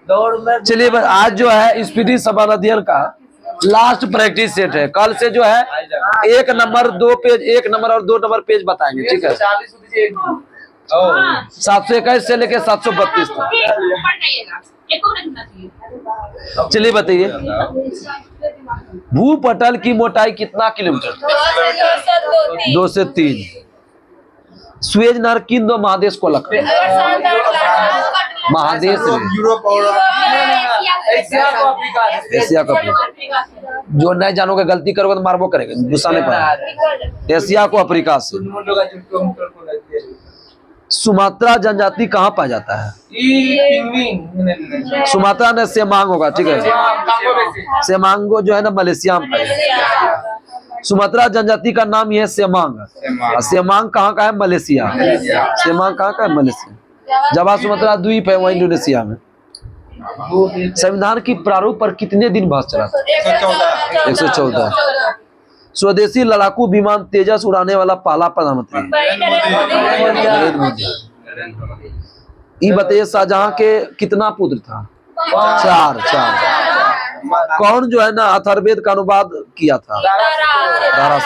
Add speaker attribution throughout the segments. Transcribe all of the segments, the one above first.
Speaker 1: चलिए आज जो है स्पीडी सबाना अध्ययन का लास्ट प्रैक्टिस सेट है। कल से जो है 1 नंबर 2 पेज, 1 नंबर और 2 नंबर पेज बताएंगे, ठीक है। 721 से लेके 732 तक। चलिए बताइए, भूपटल की मोटाई कितना किलोमीटर? 2 से 3। सुएज नहर किन 2 महादेश को अलग करता है? महादेश यूरोप और एशिया को। जो नहीं जानोगे, गलती करोगे तो मारबो करेंगे, गुस्सा नहीं पड़ा। एशिया को अफ्रीका से। सुमात्रा जनजाति कहाँ पाया जाता है? सुमात्रा में सेमांग होगा, ठीक है। सेमांगो जो है ना मलेशिया में पाया जाता है। सुमात्रा जनजाति का नाम यह है सेमांग। सेमांग कहाँ का है? मलेशिया। सेमांग कहाँ का है? मलेशिया। जावा सुमात्रा द्वीप है वह इंडोनेशिया में। संविधान की प्रारूप पर कितने दिन बहस चला था? 114। स्वदेशी लड़ाकू विमान तेजस उड़ाने वाला पहला प्रधानमंत्री नरेंद्र मोदी। ये बताइए, शाहजहां के कितना पुत्र था? 4। कौन जो है ना अथर्ववेद का अनुवाद किया था? दारा से।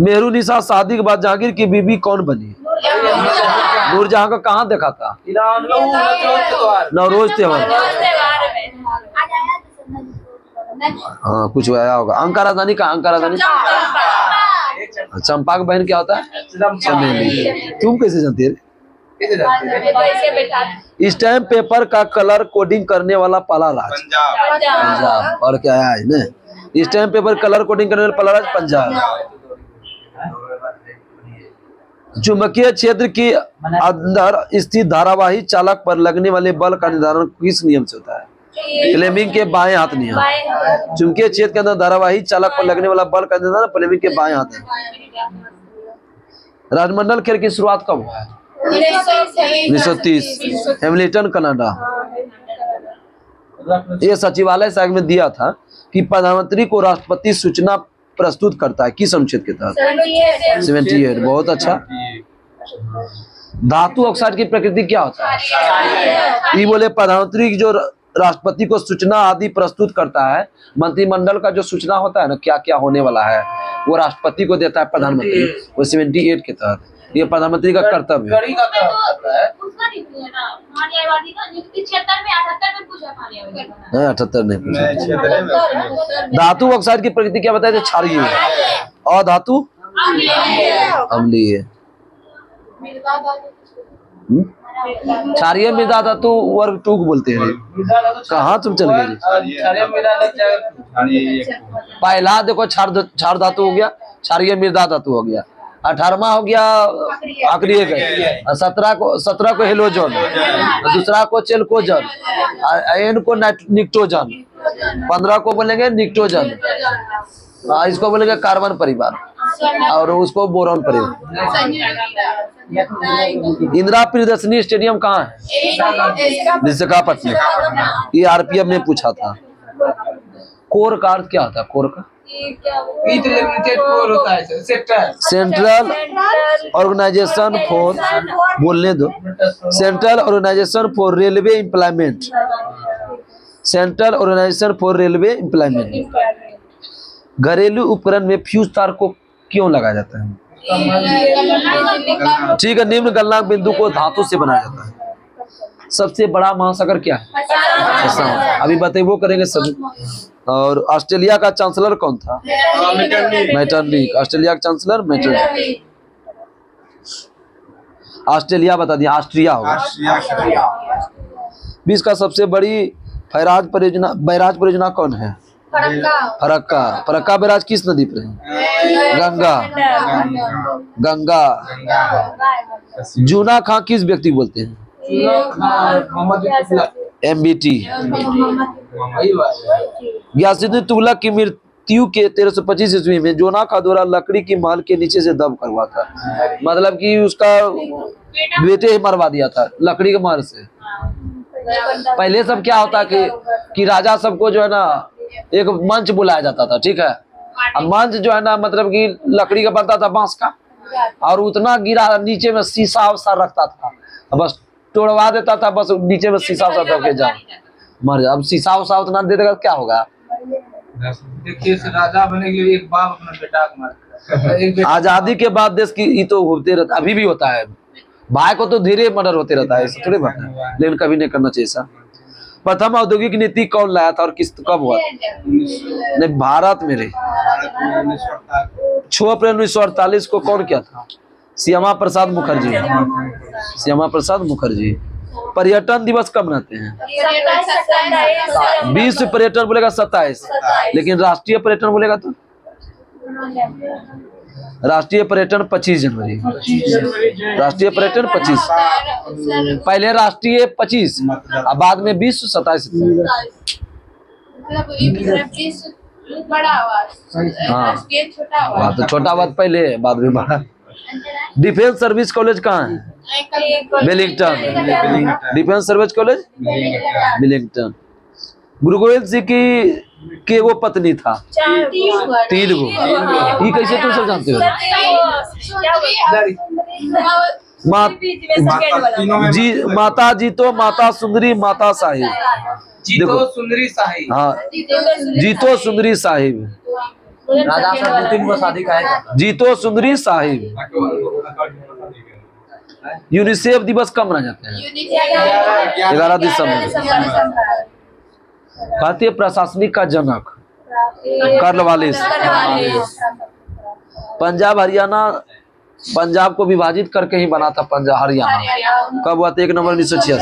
Speaker 1: मेहरुनिसा शादी के बाद जहांगीर की बीबी कौन बनी? नूरजहां को कहाँ देखा था? नवरोज त्योहार। हाँ कुछ आया होगा। अंका राजधानी का? अंका राजधानी चंपा का बहन क्या होता है? चमेली। तुम कैसे जानती है? स्टैम्प पेपर का कलर कोडिंग करने वाला पहला राज्य? पंजाब। और क्या है ना, स्टैम्प पेपर कलर कोडिंग करने वाला पहला राज्य पंजाब। चुंबकीय क्षेत्र के अंदर स्थित धारावाही चालक पर लगने वाले बल का निर्धारण किस नियम से होता है? फ्लेमिंग के बाएं हाथ नियम। चुंबकीय क्षेत्र के अंदर धारावाही चालक पर लगने वाला बल का निर्धारण फ्लेमिंग के बाएं हाथ है। राजमंडल खेल की शुरुआत कब हुआ है? 1930। Hamilton Canada. ये सचिवालय शाखा में दिया था कि प्रधानमंत्री को राष्ट्रपति सूचना प्रस्तुत करता है किस अनुच्छेद के तहत? 78। बहुत अच्छा। धातु ऑक्साइड की प्रकृति क्या होता है? ये बोले प्रधानमंत्री जो राष्ट्रपति को सूचना आदि प्रस्तुत करता है, मंत्रिमंडल का जो सूचना होता है ना, क्या क्या होने वाला है, वो राष्ट्रपति को देता है प्रधानमंत्री। वो 78 के तहत ये प्रधानमंत्री का कर्तव्य है। नहीं 78 नहीं पूछा। धातु ऑक्साइड की प्रकृति क्या बताया? क्षारीय है। और धातु अम्लीय। क्षारीय मृदा धातु वर्ग 2 को बोलते हैं। कहाँ तुम चल गए? पहला देखो क्षार धातु हो गया, क्षारीय मृदा धातु हो गया। 18वां हो गया अक्रिय गैस। 17 को हेलोजन, दूसरा को चेल्कोजन, एन को निक्टोजन, 15 को बोलेंगे निक्टोजन, इसको बोलेंगे कार्बन परिवार, और उसको बोरॉन परिवार। इंदिरा प्रियदर्शनी स्टेडियम कहाँ है? विशाखापट्टनम। ये आरपीएफ में पूछा था। कोर का अर्थ क्या होता है? कोर का सेंट्रल ऑर्गेनाइजेशन फॉर, बोलने दो, central organisation for railway employment. Central organisation for railway employment. घरेलू उपकरण में फ्यूज तार को क्यों लगाया जाता है? ठीक है। निम्न गलनांक बिंदु को धातु से बनाया जाता है। सबसे बड़ा महासागर क्या है? अभी बताइए, वो करेंगे सभी। और ऑस्ट्रेलिया का चांसलर कौन था? मैटरनिक। ऑस्ट्रेलिया का चांसलर मैटरनिक। ऑस्ट्रेलिया बता दिया, ऑस्ट्रिया होगा। विश्व का सबसे बड़ी बैराज परियोजना कौन है? फरक्का। फरक्का बैराज किस नदी पर है? गंगा। जूना खां किस व्यक्ति बोलते हैं? MBT। गियासुद्दीन तुगलक की मृत्यु के 1325 ईस्वी में जोना का द्वारा लकड़ी की महल के नीचे से दब कर हुआ था। मतलब कि उसका बेटे ही मरवा दिया था लकड़ी के महल से। पहले सब क्या होता कि राजा सबको जो है ना एक मंच बुलाया जाता था, ठीक है। अब मंच जो है ना मतलब कि लकड़ी का बनता था, बांस का, और उतना गिरा, नीचे में शीशा उसा रखता था, बस तोड़वा देता था, बस नीचे में शीशा उसा रख के जाओ मर जा। अब शीशा उसा उतना दे देगा क्या होगा?
Speaker 2: देखिए राजा बने के लिए एक बाप अपना बेटा को मारता है।
Speaker 1: आजादी के बाद देश की ये तो होते रहता, अभी भी होता है, भाई को तो धीरे मर्डर होते रहता है, ऐसा थोड़ी बात है, लेकिन कभी नहीं करना चाहिए ऐसा। प्रथम औद्योगिक नीति कौन लाया था और किस कब हुआ? नहीं, भारत में रही 6 अप्रैल 1948 को कौन किया था? श्यामा प्रसाद मुखर्जी। श्यामा प्रसाद मुखर्जी। पर्यटन दिवस कब मनाते हैं? विश्व पर्यटन बोलेगा 27, लेकिन राष्ट्रीय पर्यटन बोलेगा तो राष्ट्रीय पर्यटन 25 जनवरी। राष्ट्रीय पर्यटन 25, पहले राष्ट्रीय 25 और बाद में विश्व 27 हाँ, तो छोटा बात पहले है, बाद में बड़ा। डिफेंस सर्विस कॉलेज कहाँ है? Wellington. Defence service college Wellington. गुरु गोविंद सिंह की वो पत्नी था 3 गो, ये कैसे तुम सब जानते हो? माता जीतो, माता सुंदरी, माता साहिब।
Speaker 2: जीतो सुंदरी साहिब।
Speaker 1: हाँ, जीतो सुंदरी साहिब।
Speaker 3: राजा साहब 2-3 को शादी का है।
Speaker 1: जीतो सुंदरी साहिब। यूनिसेफ दिवस कब मनाया जाता है? 11 दिसंबर। भारतीय प्रशासनिक का जनक कॉर्नवालिस। पंजाब हरियाणा, पंजाब को विभाजित करके ही बना था पंजाब हरियाणा। कब हुआ था? 1 नवंबर 1986।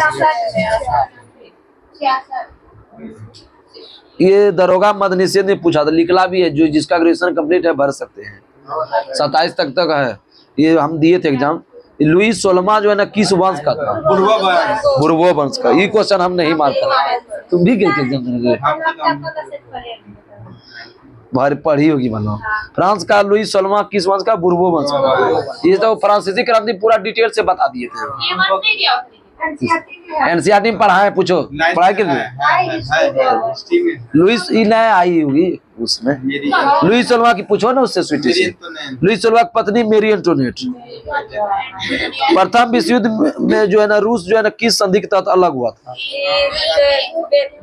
Speaker 1: ये दरोगा मद निषेध ने पूछा था, निकला भी है, जो जिसका ग्रेजुएशन कंप्लीट है भर सकते हैं, 27 तक है। ये हम दिए थे एग्जाम। लुईस सोलमा जो है ना किस वंश का था? बुर्बो वंश का। ये क्वेश्चन हम नहीं मारता, तुम भी गए थे एग्जाम देने? भारी पढ़ी होगी मतलब। फ्रांस का लुईस सोलमा किस वंश का? बुर्बो वंश का। ये तो फ्रांसीसी क्रांति पूरा डिटेल से बता दिए थे। एनसीईआरटी में पढ़ा है, पूछो पढ़ाई के लिए। लुईस आई होगी उसमें। लुईस सोलमा की पूछो ना उससे, स्वीटी से। लुईस सोलमा की पत्नी मेरी एंटोनेट। प्रथम विश्व युद्ध में जो है ना रूस जो है ना किस संधि के तहत अलग हुआ था?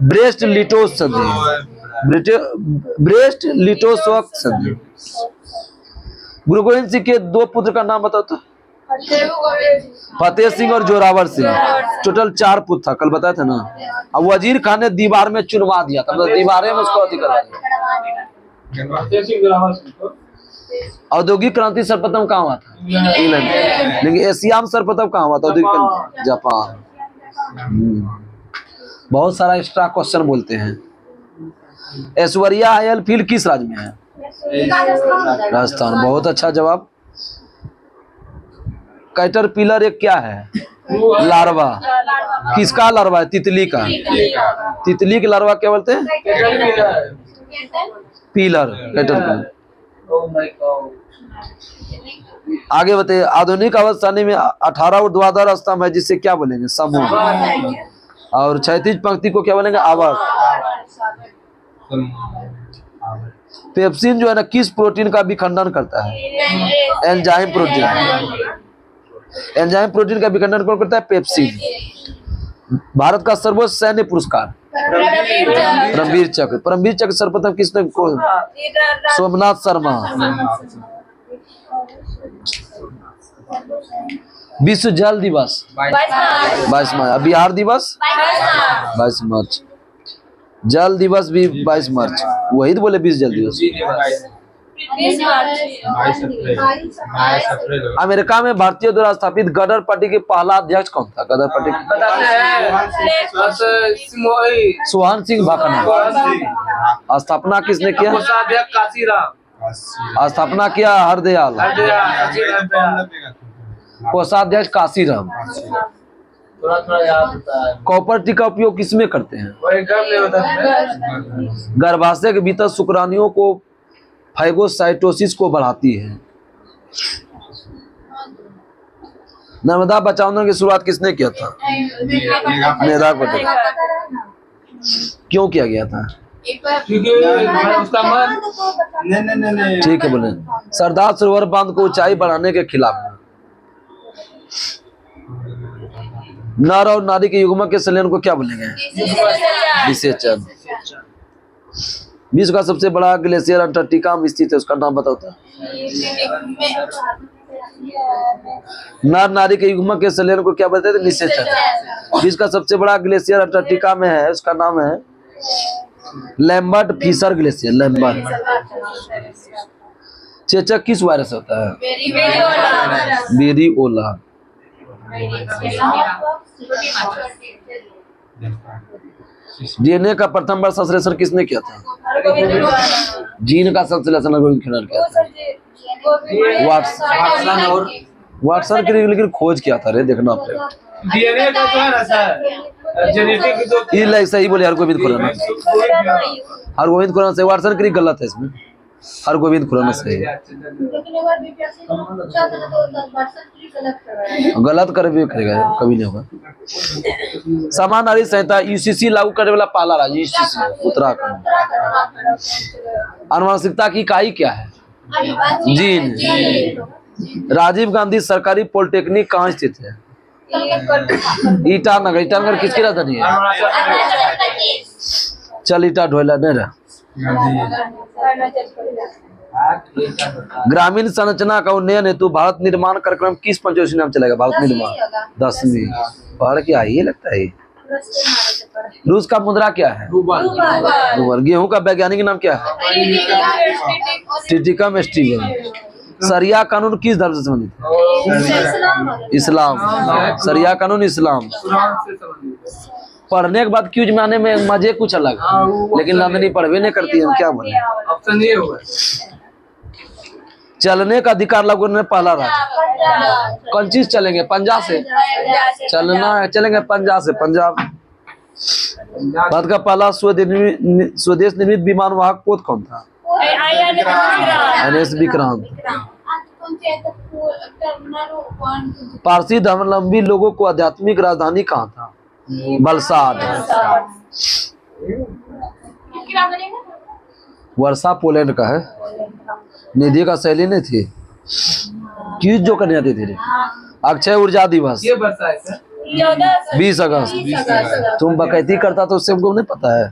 Speaker 1: ब्रेस्ट लिटोस संधि। ब्रेस्ट लिटोस्वक संधि। गुरु गोविंद सिंह के 2 पुत्र का नाम बताओ तो? फतेह सिंह और जोरावर सिंह। टोटल 4 पुत्र था, कल बताया था ना। अब वजीर खान ने दीवार में चुनवा दिया था, मतलब दीवारें में उसको अधिकार दिया। औद्योगिक क्रांति सर्वप्रथम कहाँ हुआ था? इंग्लैंड। लेकिन एशिया में सर्वप्रथम कहाँ हुआ था? औद्योगिक जापान। बहुत सारा एक्स्ट्रा क्वेश्चन बोलते हैं। ऐश्वर्या आयल फील्ड किस राज्य में है? राजस्थान। बहुत अच्छा जवाब। कैटरपिलर एक क्या है? लार्वा। किसका लार्वा है? तितली का। तितली के लार्वा क्या बोलते हैं? Pillar, caterpillar. आगे बताइए। आधुनिक अवस्थानी में 18 ऊर्ध्वाधर स्तंभ है, जिससे क्या बोलेंगे? समूह। और क्षैतिज पंक्ति को क्या बोलेंगे? आवर्त। पेप्सिन जो है ना किस प्रोटीन का विखंडन करता है? Enzyme protein. एंजाइम प्रोटीन का विखंडन कौन करता है? पेप्सिन। भारत का सर्वोच्च सैन्य पुरस्कार? परमवीर चक्र। परमवीर चक्र सर्वप्रथम किसने? सोमनाथ शर्मा। विश्व जल दिवस 22 मार्च। बिहार दिवस 22 मार्च। जल दिवस भी 22 मार्च। वही तो बोले 20 जल दिवस। अमेरिका में भारतीय द्वारा स्थापित गदर पार्टी के पहला अध्यक्ष कौन था? गदर पार्टी सुहान सिंह भाकना। स्थापना किसने किया? स्थापना किया हरदयाल। कोषाध्यक्छ काशीराम। कॉपर टी का उपयोग किसमें करते हैं? गर्भाशय के भीतर शुक्राणुओं को फाइगोसाइटोसिस को बढ़ाती है। नर्मदा बचाओ आंदोलन की शुरुआत किसने किया था? मेधाक पटेल। क्यों किया गया था?
Speaker 2: क्योंकि उसका मन
Speaker 3: नहीं
Speaker 1: ठीक है बोले। सरदार सरोवर बांध को ऊंचाई बढ़ाने के खिलाफ नर और नारी के युग्मक के संलयन को क्या बोलेंगे? विसेचन। विश्व का सबसे बड़ा ग्लेशियर अंटार्कटिका में स्थित है, उसका नाम बताओ तो। नर नारी के युग्मक के संलयन को क्या बोलते थे? निषेचन। विश्व का सबसे बड़ा ग्लेशियर अंटार्कटिका में है, उसका नाम है लैम्बर्ट फिशर ग्लेशियर। लैम्बर्ट। चेचक किस वायरस से होता है? वेरिओला। डीएनए का प्रथम बार संश्लेषण किसने किया था? जीन का संश्लेषण गोविंद खन्ना ने किया था। वाटसन के लेकिन खोज किया था रे, देखना पड़ेगा।
Speaker 2: डीएनए का तो है ना सर, जेनेटिक तो
Speaker 1: ये लाइक सही बोले हरगोविंद खुराना। हरगोविंद खुराना से वाटसन के गलत है इसमें, हरगोविंद खुराना सही है। गलत कर भी करेगा, कभी नहीं होगा। समान नारी संहिता यूसीसी लागू करने वाला पहला राज्य यूसीसी उत्तराखंड। आनुवंशिकता की इकाई क्या है? जीन। राजीव गांधी सरकारी पॉलिटेक्निक कहाँ स्थित है? ईटानगर। ईटानगर किसकी राजधानी है? चल ईटा ढोला नहीं रहा। ग्रामीण संरचना का उन्नयन हेतु भारत निर्माण कार्यक्रम किस पंचवर्षीय नाम चलेगा? भारत निर्माण 10वीं। पढ़ के आइए लगता है। रूस का मुद्रा क्या है? रूबल। गेहूं का वैज्ञानिक नाम क्या है? Triticum Steven. शरिया कानून किस धर्म से संबंधित है? इस्लाम। शरिया कानून इस्लाम। पढ़ने के बाद क्यूज में आने में मजे कुछ अलग है, लेकिन नंदनी पढ़वे नहीं करती है, क्या बोले?
Speaker 2: ऑप्शन ये होगा।
Speaker 1: चलने का अधिकार लागू करने पहला राज्य कौन चीज चलेंगे? पंजाब से चलना, चलेंगे पंजाब से। पंजाब। भारत का पहला स्वदेश निर्मित विमान वाहक पोत कौन था? NS विक्रांत। पारसी धर्मावलंबी लोगों को आध्यात्मिक राजधानी कहाँ था? बलसाड। वर्षा पोलैंड का है। निधि का शैली नहीं थी, क्यूज जो करने आती थी। अक्षय ऊर्जा दिवस
Speaker 2: ये वर्षा है सर,
Speaker 1: 20 अगस्त। तुम बकैती करता तो उससे हमको नहीं पता है।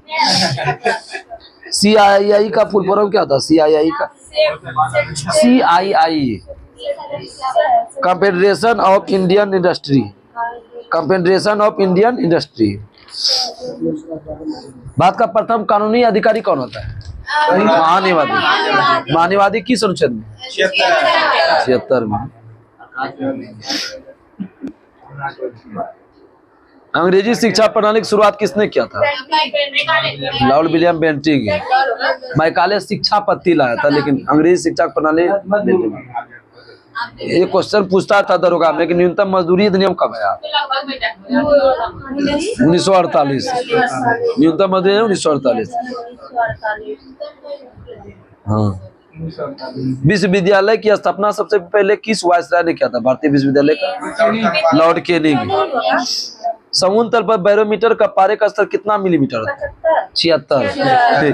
Speaker 1: CII का फुल फॉर्म क्या था? CII का CII confederation of Indian industry. Confederation of Indian industry. Bharat का प्रथम कानूनी अधिकारी कौन होता है? महान्यायवादी। महान्यायवादी किस अनुच्छेद में? 76 में। अंग्रेजी शिक्षा प्रणाली की शुरुआत किसने किया था? Lord William Bentinck. मैकाले शिक्षा पत्ती लाया था, लेकिन अंग्रेजी शिक्षा प्रणाली। ये क्वेश्चन पूछता था दरोगा में कि न्यूनतम मजदूरी अधिनियम कब आया? 1948। न्यूनतम मजदूरी 1948। हाँ। विश्वविद्यालय की स्थापना सबसे पहले किस वायसराय ने किया था? भारतीय विश्वविद्यालय का लॉर्ड केनिंग। समुद्र तल पर बैरोमीटर का पारे का स्तर कितना मिलीमीटर होता है? 76। ये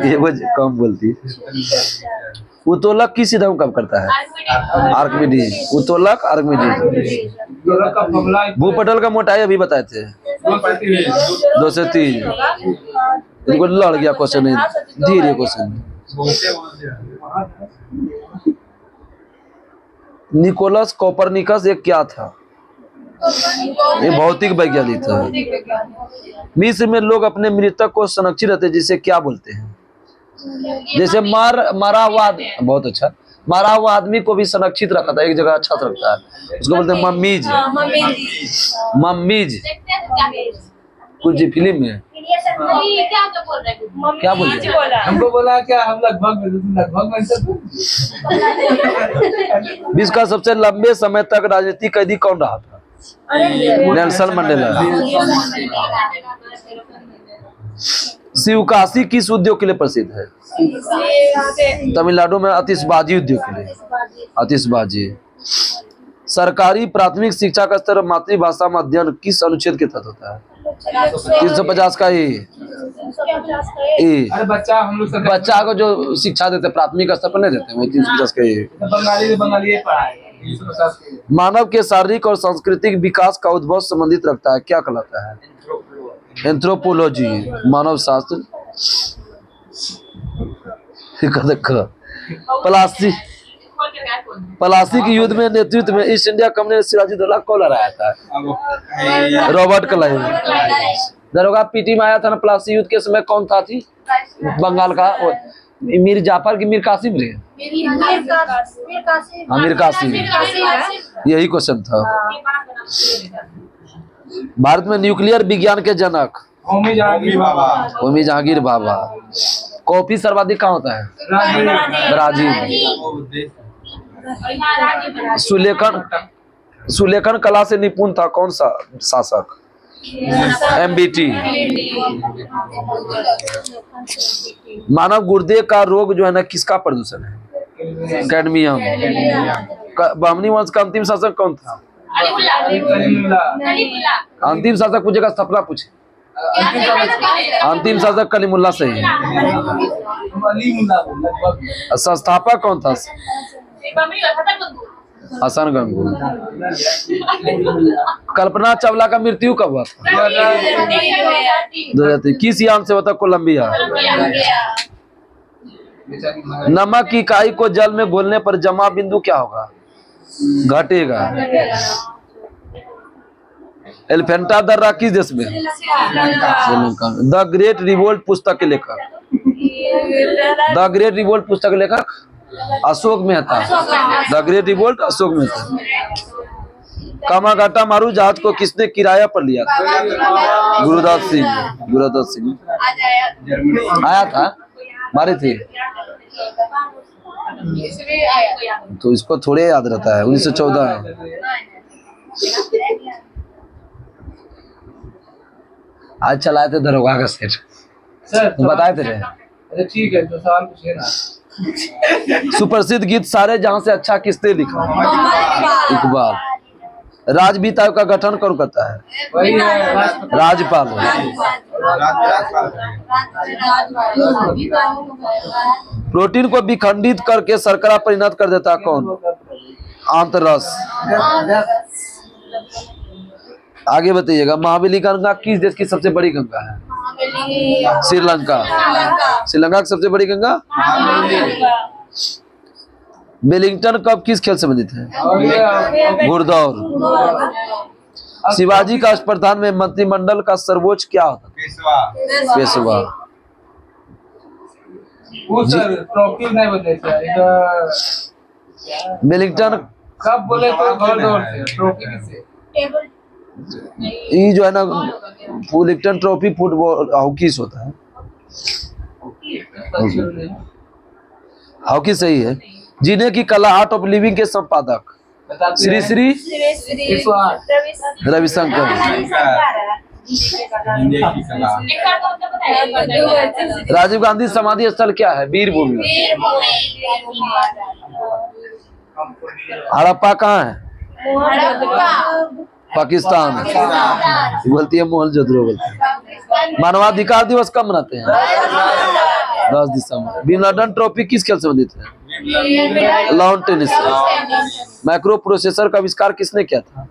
Speaker 1: कम बोलती। उत्तोलक किस सिद्धांत कब करता है? आर्किमिडीज। उत्तोलक आर्किमिडीज। भूपटल का मोटाई अभी बताए थे 2 से 3। इनको लड़ गया क्वेश्चन, धीरे क्वेश्चन। निकोलस कोपरनिकस एक क्या था? ये भौतिक वैज्ञानिक था। मिस्र में लोग अपने मृतक को संरक्षित रहते जिसे क्या बोलते हैं? जैसे मरा हुआ, बहुत अच्छा, मरा हुआ आदमी को भी संरक्षित रखा था, एक जगह अच्छा से रखता है, उसको बोलते हैं मम्मीज। मम्मीज कुछ फिल्म में क्या बोल रहे हैं?
Speaker 2: हमको बोला क्या हम लगभग
Speaker 1: विश्व का सबसे लंबे समय तक राजनीतिक कैदी कौन रहा था? Nelson Mandela. शिवकाशी किस उद्योग के लिए प्रसिद्ध है? तमिलनाडु में आतिशबाजी उद्योग के लिए। आतिशबाजी। सरकारी प्राथमिक शिक्षा का स्तर मातृभाषा में अध्ययन किस अनुच्छेद के तहत होता है? 350 का ही। ए
Speaker 2: अरे बच्चा हम लोग सब
Speaker 1: बच्चा को जो शिक्षा देते प्राथमिक स्तर पर नहीं देते वही 350 का ये।
Speaker 2: बंगाली पढ़ाएगा 350 के।
Speaker 1: मानव के शारीरिक और सांस्कृतिक विकास का उद्भव संबंधित रखता है, क्या कहलाता है? एंथ्रोपोलॉजी, मानव शास्त्र। प्लासी के युद्ध में नेतृत्व में ईस्ट इंडिया कंपनी ने सिराजुद्दौला को लड़ाया था? Robert Clive. दरोगा पीटी में आया था ना प्लासी युद्ध के समय, कौन था थी बंगाल का? मीर जाफर की मीर कासिम रे, मीर कासिम, यही क्वेश्चन था। भारत में न्यूक्लियर विज्ञान के जनक?
Speaker 2: होमी
Speaker 1: जहांगीर बाबा। कॉफी सर्वाधिक कहाँ होता है? ब्राजील। सुलेखन कला से निपुण था कौन सा शासक? एमबीटी। मानव गुर्दे का रोग जो है ना किसका प्रदूषण है? कैडमियम। बामनी वंश का अंतिम शासक कौन था? अंतिम शासक पूछेगा, सपना पूछे। अंतिम शासक कलीमुल्ला सही है। संस्थापक कौन था? हसन गंगू। कल्पना चावला का मृत्यु कब हुआ था? 2003। किस यान से होता? कोलंबिया। नमक की इकाई को जल में घोलने पर जमा बिंदु क्या होगा? घटेगा। एलिफेंटा दर्रा किस देश में? श्रीलंका। द ग्रेट रिवोल्ट पुस्तक के लेखक? द ग्रेट रिवोल्ट पुस्तक के लेखक Ashok Mehta. The great revolt Ashok Mehta. कामागाटा मारू जहाज को किसने किराया पर लिया था? गुरुदास सिंह। आया था, मारे थे तो इसको थोड़े याद रहता है। 1914 आज चलाए थे दरोगा का सेट, बताए थे।
Speaker 2: अच्छा ठीक है, तो सवाल पूछिए ना।
Speaker 1: सुप्रसिद्ध गीत सारे जहां से अच्छा किसने लिखा? इकबाल। राजविता का गठन कौन करता है? राज्यपाल। प्रोटीन को विखंडित करके शर्करा परिणत कर देता है कौन? आंतररस। आगे बताइएगा। महाबली गंगा किस देश की सबसे बड़ी गंगा है? श्रीलंका। श्रीलंका की सबसे बड़ी गंगा? वेलिंगटन कप किस खेल से संबंधित है? घुड़दौड़। शिवाजी का स्पर्धान में मंत्रिमंडल का सर्वोच्च क्या होता? पेशवा। वेलिंगटन
Speaker 2: कब बोले तो घुड़दौड़ से, ट्रॉफी किससे?
Speaker 1: ये जो है ना वेलिंगटन ट्रॉफी फुटबॉल हॉकी से होता है। हॉकी सही है। जीने की कला आर्ट ऑफ लिविंग के संपादक? श्री श्री रविशंकर। राजीव गांधी समाधि स्थल क्या है? वीरभूमि। हड़प्पा कहाँ है? पाकिस्तान। बोलती है मोहनजोदड़ो बोलती है। मानवाधिकार दिवस कब मनाते हैं? 10 दिसंबर। विंबलडन ट्रॉफी किस खेल से संबंधित है? Lawn tennis. माइक्रो प्रोसेसर का आविष्कार किसने किया था?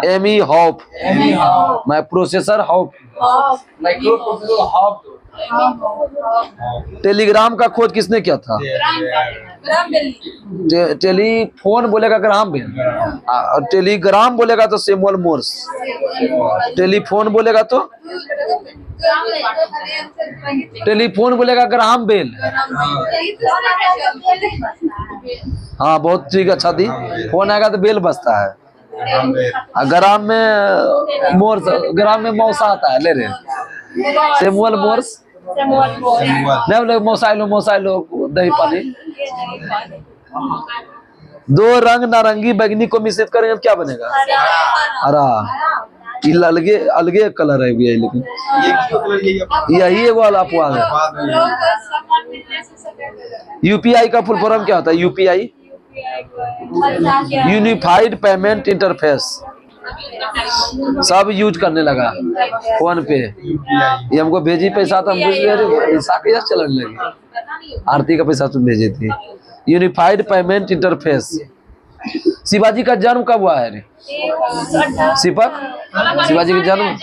Speaker 1: एमी हॉप। Processor Hoff. टेलीग्राम का खोज किसने किया था? टेलीफोन बोलेगा ग्राम बेल, और टेलीग्राम बोलेगा तो सैमुअल मोर्स। टेलीफोन बोलेगा तो टेलीफोन बोलेगा ग्राहम बेल। हाँ बहुत ठीक, अच्छा दी। फोन आएगा तो बेल बजता है। ग्राम में मोर्स, ग्राम में मौसा आता है। ले रहे सैमुअल मोर्स नहीं बोले मोसाइलो दही पानी। दो रंग नारंगी बैगनी को मिश्रित करेंगे क्या बनेगा? हरा। अलगे अलगे कलर है भैया, लेकिन यही वाला अपवाद है। यूपीआई का फुल फॉर्म क्या होता है? UPI unified payment interface. सब यूज करने लगा फोन पे। ये हमको भेजी पैसा तो हम बुझ गए अरे पैसा कैसे चलने लगे। आरती का पैसा तुम भेजे थे। Unified payment interface. शिवाजी का जन्म कब हुआ है रे सिपक? शिवाजी का जन्म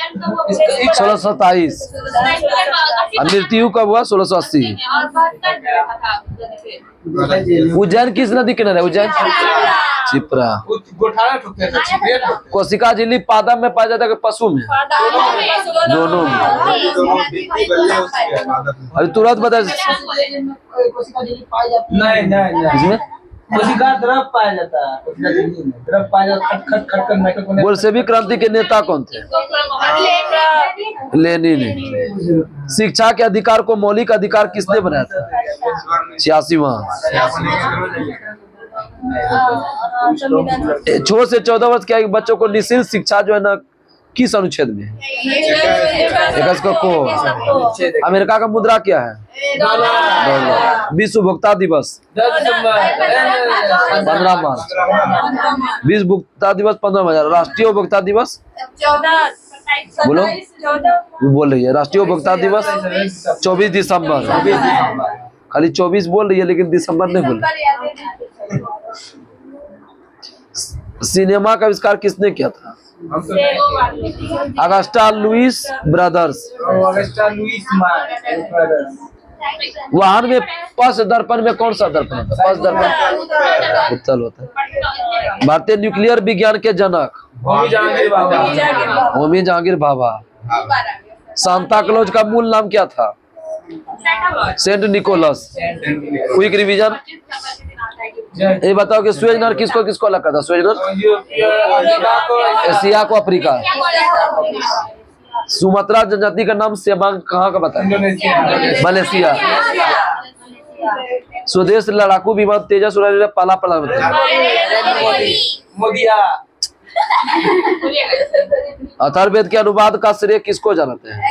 Speaker 1: 1627 और मृत्यु कब हुआ? 1680। उज्जैन किस नदी किनारे है? उज्जैन छिपरा। कोशिका झिल्ली पादप में पाया जाता है कि पशु में? दोनों में। अभी तुरंत बता।
Speaker 2: नहीं कोशिका द्रव पाया जाता है, द्रव पाया जाता है। खट खट कर माइक्रोफोन।
Speaker 1: बोल्शेविक क्रांति के नेता कौन थे? लेनिन। शिक्षा के अधिकार को मौलिक अधिकार किसने बनाया था? 86वां। 6 से 14 वर्ष के बच्चों को निःशुल्क शिक्षा जो है ना किस अनुच्छेद में? 21 को। अमेरिका का मुद्रा क्या है? डॉलर। विश्व उपभोक्ता दिवस 15 मार्च। विश्व उपभोक्ता दिवस 15 मार्च। राष्ट्रीय उपभोक्ता दिवस बोलो बोल रही है। राष्ट्रीय उपभोक्ता दिवस 24 दिसंबर। खाली 24 बोल रही है लेकिन दिसंबर नहीं बोल रही। सिनेमा का आविष्कार किसने किया था? Auguste Louis brothers. वाहन में पश दर्पण में कौन सा दर्पण होता है? पश दर्पण उत्तल होता है। भारतीय न्यूक्लियर विज्ञान के जनक होमी जहांगीर भाभा। सांता क्लॉज का मूल नाम क्या था? Saint Nicholas. Quick revision. ये बताओ कि सुएज नहर किसको किसको अलग करता? सुएज नहर एशिया को अफ्रीका। सुमात्रा जनजाति का नाम सेमांग कहाँ का बताया? मलेशिया। स्वदेश लड़ाकू विमान तेजस उड़ाने पाला पला बताया। अथर्ववेद के अनुवाद का श्रेय किसको जानते हैं?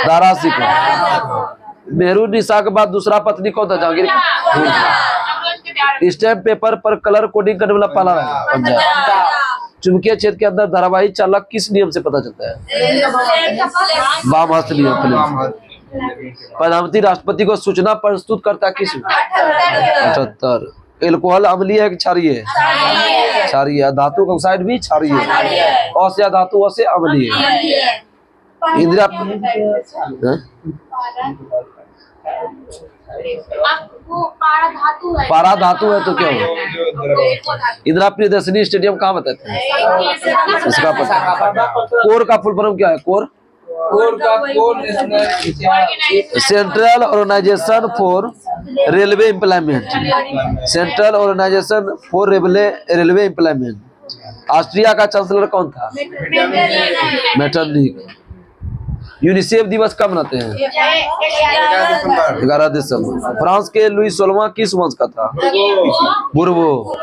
Speaker 1: दारासी को। मेहरू निशा के बाद दूसरा पत्नी कौन था? जहांगीर। स्टैम्प पेपर पर कलर कोडिंग करने वाला पहला पंजाब। चुंबकीय क्षेत्र के अंदर धारावाहिक चालक किस नियम से पता चलता है? वाम हस्त नियम। प्रधानमंत्री राष्ट्रपति को सूचना प्रस्तुत करता किस? 78। एल्कोहल अम्लीय है कि क्षारीय है? क्षारीय है। धातु का ऑक्साइड भी क्षारीय है। औषधीय धातु से अम्लीय है। इंदिरा पारा धातु है तो क्या होगा? इंदिरा प्रियदर्शनी स्टेडियम कहाँ बताते हैं? इसका पता। कोर का फुल फॉर्म क्या है? CORE central organisation for railway employment. Central organisation for railway employment. Austria का चांसलर कौन था? मेटरनिक। यूनिसेफ दिवस कब मनाते हैं? 11 दिसंबर। फ्रांस के लुई 16वां किस वंश का था? बुर्बो।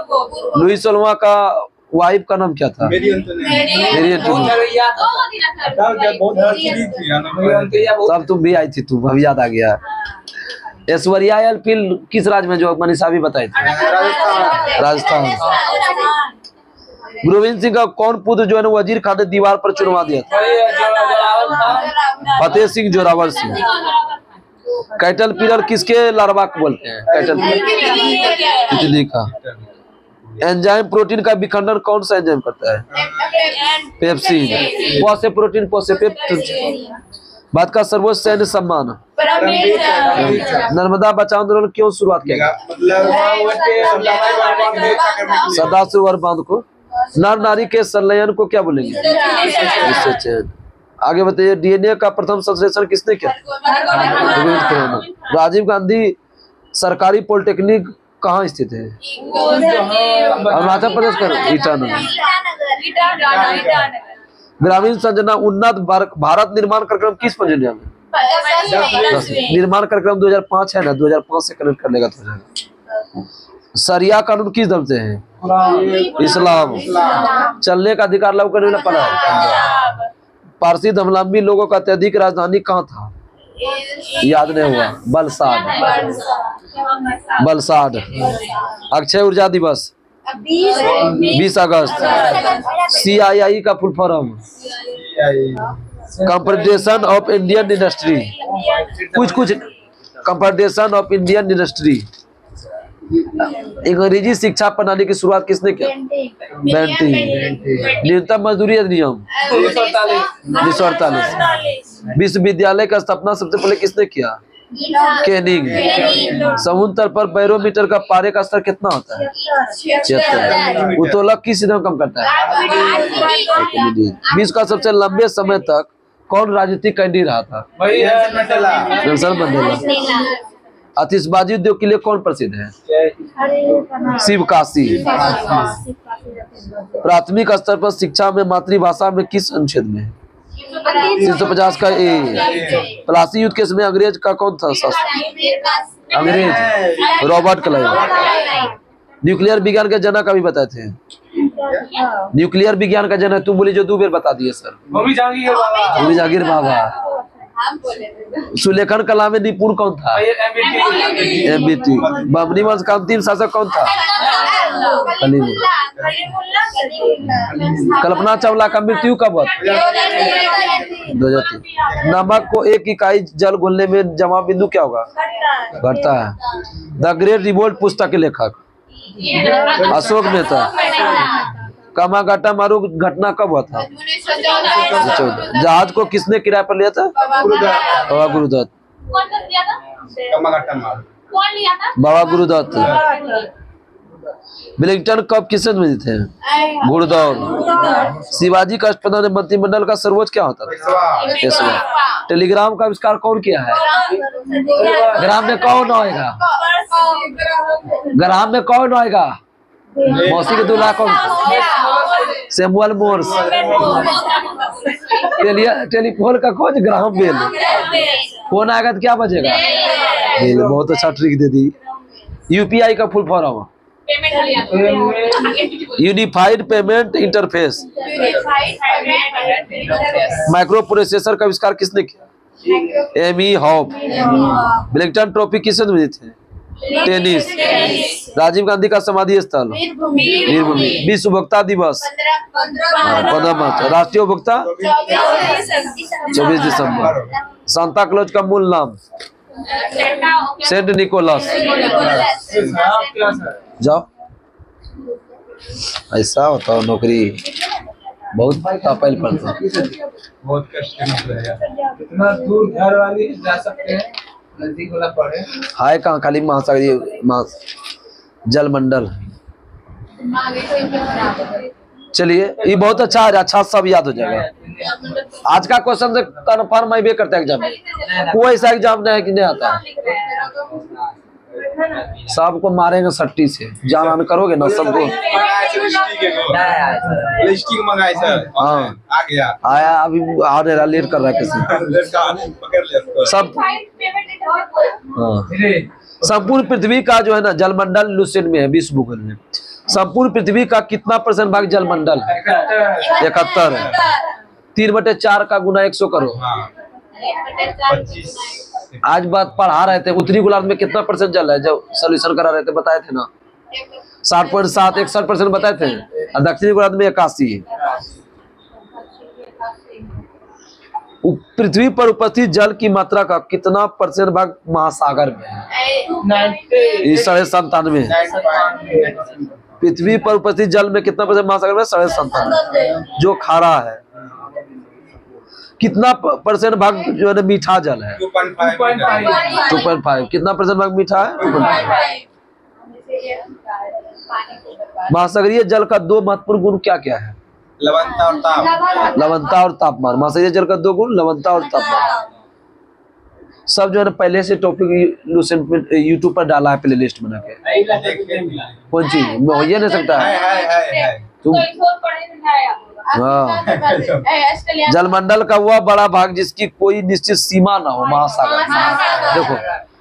Speaker 1: लुई 16वां का वाइफ का नाम क्या था? मेरी एंटोनी। तब तुम भी आई थी, तुम अभी याद आ गया। ऐश्वर्या एल फिल्म किस राज्य में जो मनीषा भी बताई थी? राजस्थान। गोविंद सिंह का कौन पुत्र जो है ना वजीर खान ने दीवार पर चुनवा दिया था? फतेह सिंह जोरावर सिंह। कैटल पिलर किसके लार्वा को बोलते हैं? कैटल तितली का। एंजाइम प्रोटीन का विखंडन कौन सा एंजाइम करता है? पेप्सिन। पोसे प्रोटीन पोसे पेप्सिन। भारत का सर्वोच्च सैन्य सम्मान? नर्मदा बचाओ आंदोलन क्यों शुरुआत किया गया? सरदार सरोवर बांध को। नर नारी के संलयन को क्या बोलेंगे? आगे बताइए। डीएनए का प्रथम संश्लेषण किसने किया? राजीव गांधी सरकारी पॉलिटेक्निक कहाँ स्थित है? अरुणाचल प्रदेश का ईटानगर। ग्रामीण संजना उन्नत भारत निर्माण कार्यक्रम किस परियोजना में? निर्माण कार्यक्रम 2005 है ना, 2005 से कनेक्ट कर लेगा तो। शरिया कानून किस धर्म से है? इस्लाम। चलने का अधिकार लागू करने वाला पड़ा है। पारसी धर्मावलंबी लोगों का अत्यधिक राजधानी कहाँ था? याद नहीं हुआ। बलसाड। बलसाड। अक्षय ऊर्जा दिवस 20 अगस्त। CII का full form confederation of Indian industry. कुछ कॉन्फेडरेशन ऑफ इंडियन इंडस्ट्री। अंग्रेजी शिक्षा प्रणाली की शुरुआत किसने किया? बेंटिंग। न्यूनतम मजदूरी अधिनियम 1948। विश्वविद्यालय का स्थापना सबसे पहले किसने किया? केनिंग। समुद्र तल पर बैरोमीटर का पारे का स्तर कितना होता है? 76। उत्तोलक किस चीज में कम करता है? विश्व का सबसे लंबे समय तक कौन राजनीतिक कैंडी रहा था? Nelson Mandela. आतिशबाजी उद्योग के लिए कौन प्रसिद्ध है? शिवकाशी। प्राथमिक स्तर पर शिक्षा में मातृभाषा में किस अनुच्छेद में? 350 का ए। प्लासी युद्ध के समय अंग्रेज का कौन था शासक? अंग्रेज रॉबर्ट क्लाइव। न्यूक्लियर विज्ञान के जनक अभी बताए थे। न्यूक्लियर विज्ञान का जनक तुम बोली जो 2 बार बता दिए सर।
Speaker 2: होमी
Speaker 1: जहांगीर बाबा। सुलेखन कला में निपुण कौन था? MBT। बमनी वंश का अंतिम शासक कौन था? कल्पना चावला का मृत्यु कब हुआ? 2003। नमक को 1 इकाई जल घुलने में जमाव बिंदु क्या होगा? घटता है। द ग्रेट रिवोल्ट पुस्तक के लेखक अशोक मेहता। कामागाटा मारू घटना कब हुआ था? 14। जहाज को किसने किराए पर लिया था? बाबा गुरुदत्त। बाबा गुरुदत्त। वेलिंगटन कप किसने मिले थे? घुड़दौड़। शिवाजी का अष्टप्रधान मंत्रिमंडल का सर्वोच्च क्या होता था? टेलीग्राम का आविष्कार कौन किया है? ग्राम में कौन आएगा? ग्राम में कौन आएगा? मौसी के दूल्हा कौन? Samuel Morse. टेलीफोन का खोज ग्राहम बेल। फोन आएगा तो क्या बजेगा? बहुत अच्छा ट्रिक दे दी। UPI का full form unified payment interface. Micro processor का आविष्कार किसने किया? Amy hob. वेलिंगटन ट्रॉफी किसने मिली थी? टेनिस। राजीव गांधी का समाधि स्थल वीरभूमि। विश्व उपभोक्ता दिवस 15 मार्च। राष्ट्रीय उपभोक्ता 24 दिसंबर। सांता क्लॉज का मूल नाम? Saint Nicholas. जाओ ऐसा होता नौकरी बहुत तपैल पड़ता।
Speaker 3: बहुत कष्ट करना पड़ेगा।
Speaker 2: इतना दूर घर वाली जा सकते हैं, नजदीक वाला पड़े।
Speaker 1: हाय कहाँ खाली महासागर जलमंडल। चलिए ये बहुत अच्छा है, अच्छा सब याद हो जाएगा। आज का क्वेश्चन से कन्फर्म भी करते एग्जाम में। कोई ऐसा एग्जाम नहीं है कि नहीं आता। सबको मारेंगे सट्टी से। जान करोगे ना सबको। हाँ आया अभी आ रहा लेट कर रहा है किसी सब। हाँ संपूर्ण पृथ्वी का जो है ना जलमंडल लुसेंट में है विश्व भूगोल में। संपूर्ण पृथ्वी का कितना % भाग जलमंडल? 71 है। 3/4 का गुना 100 करो। आज बात पढ़ा रहे थे उत्तरी गोलार्ध में कितना % जल है, जब सोल्यूशन करा रहे थे बताए थे ना 60.7 61% बताए थे। और दक्षिणी गोलार्ध में 81 है। पृथ्वी पर उपस्थित जल की मात्रा का कितना % भाग महासागर में है? 97.5। पृथ्वी पर उपस्थित जल में कितना % महासागर में? 97.5 जो खारा है। कितना % भाग जो है ना मीठा जल है? 2.5। कितना % भाग मीठा है? 2.5। महासागरीय जल का 2 महत्वपूर्ण गुण क्या क्या है?
Speaker 3: लवणता और ताप।
Speaker 1: लवणता और तापमान। महासागरीय जल का 2 गुण लवणता और तापमान। सब जो है ना पहले से टॉपिक यूट्यूब पर डाला है प्ले लिस्ट बना के। कौन चीज हो नहीं सकता है तुम? हाँ जलमंडल का वह बड़ा भाग जिसकी कोई निश्चित सीमा ना हो महासागर। देखो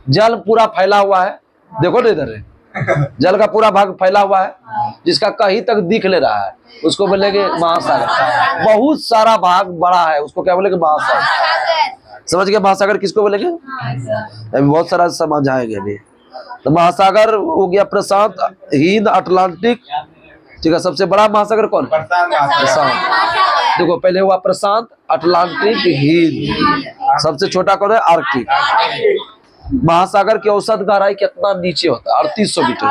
Speaker 1: जल पूरा फैला हुआ है। देखो ना इधर है जल का पूरा भाग फैला हुआ है जिसका कहीं तक दिख ले रहा है उसको बोलेंगे महासागर। बहुत सारा भाग बड़ा है उसको क्या बोलेंगे? महासागर। समझ गए महासागर किसको बोलेंगे? अभी बहुत सारा समझ आएंगे अभी। तो महासागर हो गया प्रशांत, हिंद, अटलांटिक, ठीक है। सबसे बड़ा महासागर कौन है? प्रशांत। देखो पहले हुआ प्रशांत, अटलांटिक, हिंद। सबसे छोटा कौन है? आर्कटिक। महासागर की औसत गहराई कितना नीचे होता है? 3800 मीटर।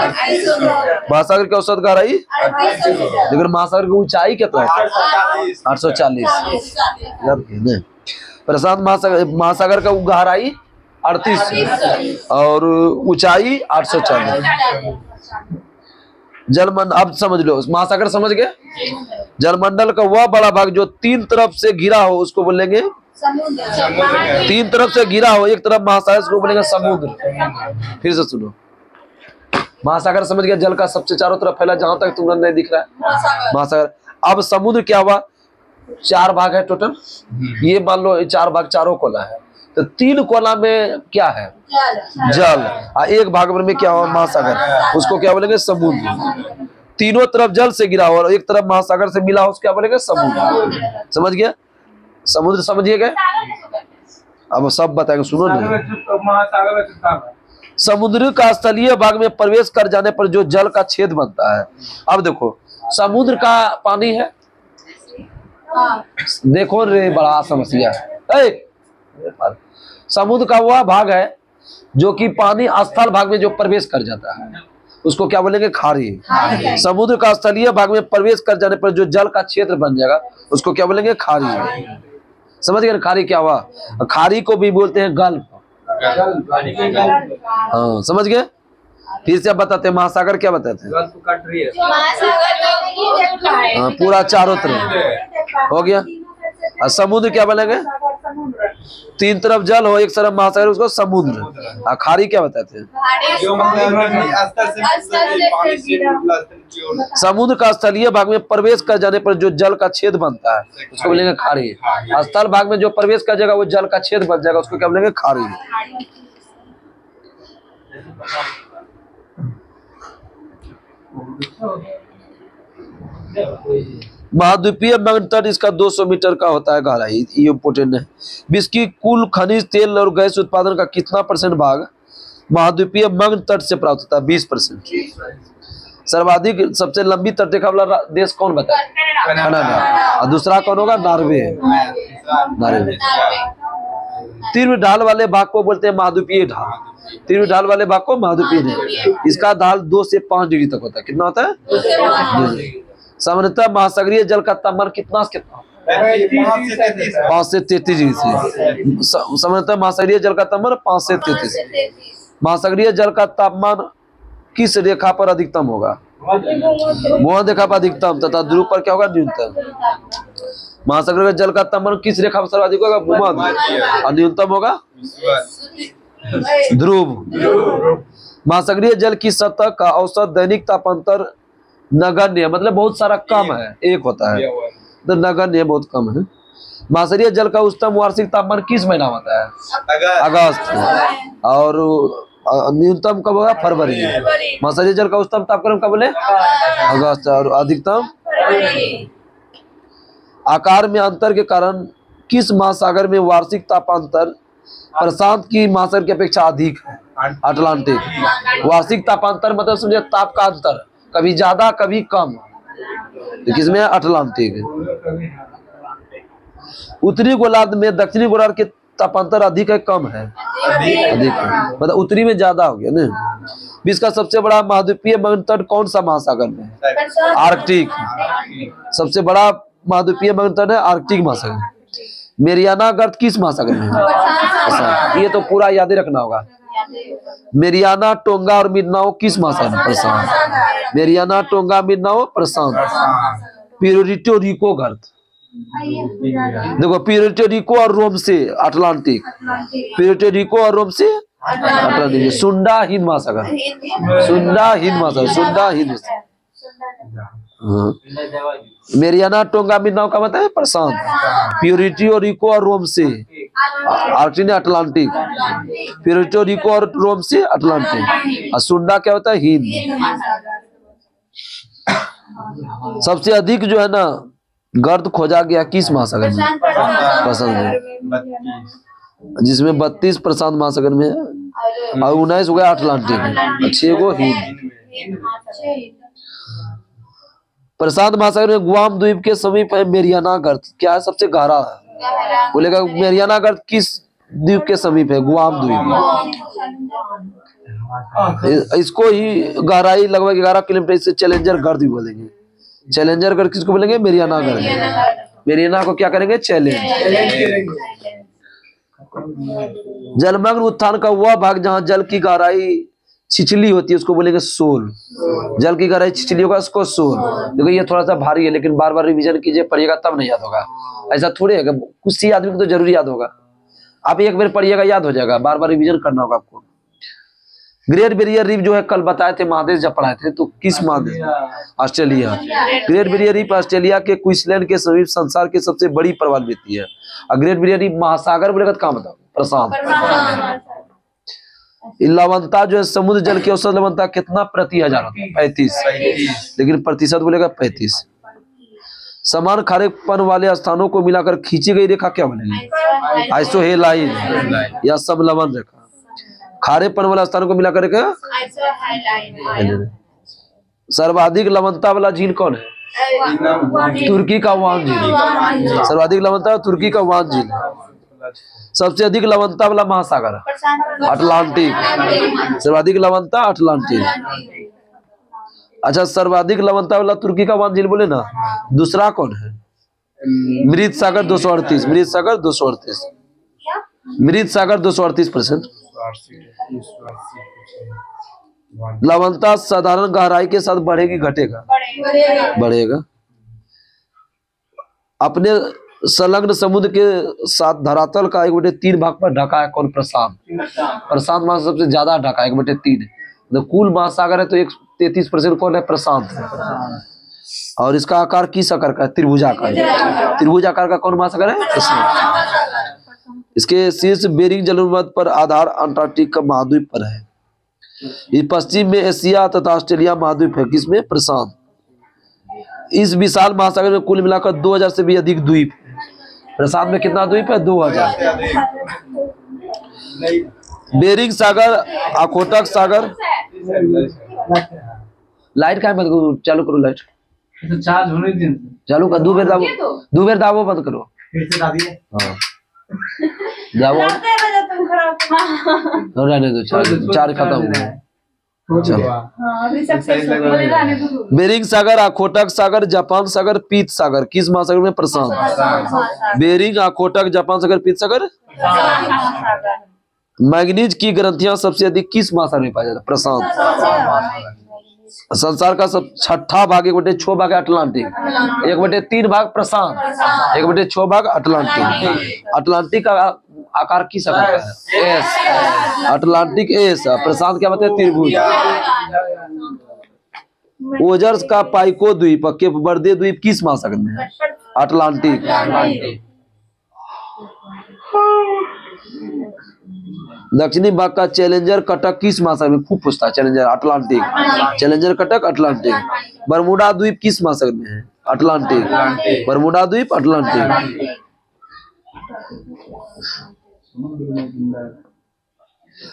Speaker 1: महासागर की औसत गहराई, लेकिन महासागर की ऊंचाई कितना है? 840। प्रशांत महासागर का गहराई 38 और ऊंचाई 840। जलमंडल, अब समझ लो महासागर समझ गए। जलमंडल का वह बड़ा भाग जो तीन तरफ से घिरा हो उसको बोलेंगे
Speaker 3: समुद्र।
Speaker 1: तीन तरफ से घिरा हो, एक तरफ महासागर उसको बोलेंगे समुद्र। फिर से सुनो, महासागर समझ गया, जल का सबसे चारों तरफ फैला जहां तक तुमने नहीं दिख रहा है महासागर। अब समुद्र क्या हुआ? 4 भाग है टोटल। ये मान लो 4 भाग, चारों कोला है, तो 3 कोला में क्या है? जल। और 1 भाग में क्या हुआ? महासागर, उसको क्या बोलेंगे? समुद्र। तीनों तरफ जल से गिरा हुआ और एक तरफ महासागर से मिला हो उसको क्या बोलेंगे? समुद्र। समझ गया? समुद्र समझिए गए? अब सब बताएंगे, सुनो नहीं। समुद्र का स्थलीय भाग में प्रवेश कर जाने पर जो जल का छेद बनता है। अब देखो समुद्र का पानी है, देखो रे बड़ा समस्या है। समुद्र का वह भाग है जो कि पानी स्थल भाग में जो प्रवेश कर जाता है उसको क्या बोलेंगे? खाड़ी। समुद्र का स्थलीय भाग में प्रवेश कर जाने पर जो जल का क्षेत्र बन जाएगा उसको क्या बोलेंगे? खाड़ी। समझ गए? खाड़ी क्या हुआ? खाड़ी को भी बोलते हैं गल्फ। हाँ समझ गए? फिर से बताते हैं महासागर क्या बताते हैं? हाँ, पूरा चारों तरफ हो गया। और समुद्र क्या बोलेंगे? 3 तरफ जल हो, एक तरफ महासागर, उसको समुद्र। और खाड़ी क्या बताते हैं? समुद्र का स्थलीय भाग में प्रवेश कर जाने पर जो जल का छेद बनता है उसको बोलेंगे खाड़ी। स्थल भाग में जो प्रवेश कर जाएगा वो जल का छेद बन जाएगा, उसको क्या बोलेंगे? खाड़ी। महाद्वीपीय मैग्नेटिक तट इसका 200 मीटर का होता है गहराई, ये इम्पोर्टेंट है। विश्व की कुल खनिज तेल और गैस उत्पादन का कितना % भाग महाद्वीपीय मैग्नेटिक तट से प्राप्त होता है? 20%। सर्वाधिक सबसे लंबी तटरेखा वाला देश कौन बताए? कनाडा। और दूसरा कौन होगा? नॉर्वे। नॉर्वे। तीव्र ढाल वाले भाग को बोलते हैं महाद्वीपीय ढाल। तीव्र ढाल वाले भाग को महाद्वीपीय ढाल। इसका ढाल 2 से 5 डिग्री तक होता है। कितना होता है? सामान्यतः महासागरीय जल का तापमान कितना 5 से 33 डिग्री से। सामान्यतः महासागरीय जल का तापमान 5 से 33। महासागरीय जल का तापमान किस रेखा पर अधिकतम होगा? भूमध्य रेखा पर अधिकतम तथा ध्रुव पर क्या होगा? न्यूनतम। महासागर का जल का तापमान किस रेखा पर सर्वाधिक होगा? भूमध्य। और न्यूनतम होगा ध्रुव। महासागरीय जल की सतह का औसत दैनिक तापांतर नगण्य, मतलब बहुत सारा कम है, 1 होता है, तो नगण्य बहुत कम है। महासागरीय जल का उच्चतम वार्षिक तापमान किस महीना होता है? अगस्त। और न्यूनतम कब होगा? फरवरी। महासागरीय जल का उच्चतम तापमान कब बोले? अगस्त। और अधिकतम आकार में अंतर के कारण किस महासागर में वार्षिक तापांतर प्रशांत की महासागर की अपेक्षा अधिक है? अटलांटिक। वार्षिक तापांतर मतलब समझे ताप का अंतर, कभी ज्यादा कभी कम, तो किसमें? अटलांटिक। उत्तरी गोलार्ध में दक्षिणी गोलार्ध के तापांतर अधिक है कम है? अधिक है, मतलब उत्तरी में ज्यादा हो गया ना। विश्व का सबसे बड़ा महाद्वीपीय मैग्नेटिक तट कौन सा महासागर में है? आर्कटिक। सबसे बड़ा महाद्वीपीय मैग्नेटिक तट है आर्कटिक महासागर। मेरियाना गर्त किस महासागर में है? ये तो पूरा याद रखना होगा। मेरियाना, टोंगा और मिन्नाओ किस महासागर में? प्रशांत। मेरियाना, टोंगा, मिन्नाओ, प्रशांत। प्यूर्टो रिको गर्त, देखो प्यूर्टो रिको और रोम से अटलांटिक। प्यूर्टो रिको और रोम से अटलांटिक। सुंडा हिंद महासागर। सुंडा हिंद महासागर। सुंडा हिंद। मेरियाना, टोंगा, मिन्नाओ का मतलब है प्रशांत। प्यूर्टो रिको और रोम से आर्कटिक ने अटलांटिक। प्यूर्टो रिको और रोम से अटलांटिक। और सुंडा क्या होता है? हिंद। सबसे अधिक जो है ना गर्त खोजा गया किस महासागर में? प्रशांत में, जिसमें 32 प्रशांत महासागर में है और 19 हो गया अटलांटिक में, 6 गो हिंद। प्रशांत महासागर में गुआम द्वीप के समीप है मेरियाना गर्त, क्या है सबसे गहरा है? बोलेगा मेरियाना गर्त किस द्वीप के समीप है? गुआम द्वीप। इसको ही गहराई लगभग 11 किलोमीटर, इससे चैलेंजर गर्त भी बोलेंगे। चैलेंजर गर्त किसको बोलेंगे? मेरियाना गर्त। मेरियाना को क्या करेंगे? चैलेंज। जलमग्न उत्थान का वह भाग जहाँ जल की गहराई छिछली होती है उसको बोलेंगे सोल। जल की गहराई छिछली होगा उसको सोल। देखो ये थोड़ा सा भारी है, लेकिन बार बार रिवीजन कीजिए, पढ़िएगा तब नहीं याद होगा। ऐसा थोड़ी है, कुछ सी आदमी को तो जरूरी याद होगा। आप एक बार पढ़िएगा याद हो जाएगा, बार बार रिवीजन करना होगा आपको। ग्रेट बैरियर रीफ जो है कल बताए थे महादेश जब पढ़ाए थे, तो किस महादेश? Australia. Great barrier reef Australia के क्वींसलैंड के समीप संसार की सबसे बड़ी प्रवाल भित्ति है। और ग्रेट बैरियर रीफ महासागर बोलेगा तो कहाँ बताओ? प्रशांत। लवणता जो है समुद्र जल की औसत लवणता कितना प्रति हजार होता है? 35। लेकिन प्रतिशत बोलेगा 35। समान खारेपन वाले स्थानों को मिलाकर खींची गई रेखा क्या बनेगी? आइसोहेलाइन या समलवन रेखा। खारेपन वाला स्थानों को मिलाकर सर्वाधिक लवणता वाला झील कौन है? तुर्की का वान झील। सर्वाधिक लवणता तुर्की का वान झील। सबसे अधिक लवणता वाला महासागर अटलांटिक। सर्वाधिक लवणता अटलांटिक। अच्छा, सर्वाधिक लवणता वाला तुर्की का वान झील बोले ना, दूसरा कौन है? मृत सागर 238। मृत सागर 238। मृत सागर 238%। लवणता साधारण गहराई के साथ बढ़ेगी घटेगा? बढ़ेगा। अपने संलग्न समुद्र के साथ धरातल का 1/3 भाग पर ढका है कौन? प्रशांत। प्रशांत महासागर सबसे ज्यादा ढका है 1/3। तो कुल महासागर है तो 33% कौन है? प्रशांत है। और इसका आकार किस आकार का है? त्रिभुजाकार। त्रिभुजाकार का कौन महासागर है? प्रशांत। इसके शीर्ष बेरिंग जलमर्द पर आधार अंटार्कटिक का महाद्वीप पर है। ये पश्चिम में एशिया तथा ऑस्ट्रेलिया महाद्वीप है, किसमें? प्रशांत। इस विशाल महासागर में कुल मिलाकर 2000 से भी अधिक द्वीप है। प्रशांत में कितना द्वीप है? 2000। बेरिंग सागर, अखोटक सागर। लाइट का मत चालू करो, लाइट
Speaker 2: चार्ज होने दिन
Speaker 1: चालू कर। 2 बेर दाबो, 2 बेर दाबो, बंद करो। हाँ दाबो, रहने दो, चार्ज खत्म हो गया। बेरिंग सागर, अखोटक सागर, जापान सागर, पीत सागर किस महासागर में? प्रशांत। बेरिंग, अखोटक, जापान सागर, पीत सागर। मैग्नीज की ग्रंथियां सबसे अधिक किस महासागर में पाया जाता है? प्रशांत। संसार का सब छठा भाग 1/6 भाग अटलांटिक, 1/3 भाग प्रशांत, 1/6 भाग अटलांटिक। अटलांटिक का आकार किस आकार का है? एस। Atlantic S. प्रशांत क्या बताए? त्रिभुज। ओजर्स का पाइको द्वीप, केप वर्दे द्वीप किस महासागर में है? अटलांटिक। दक्षिणी भाग का चैलेंजर कटक किस महासागर में? खूब पूछता है challenger. Atlantic. Challenger Cuttack Atlantic. Bermuda द्वीप किस महासागर में है? अटलांटिक। बरमूडा द्वीप अटलांटिक।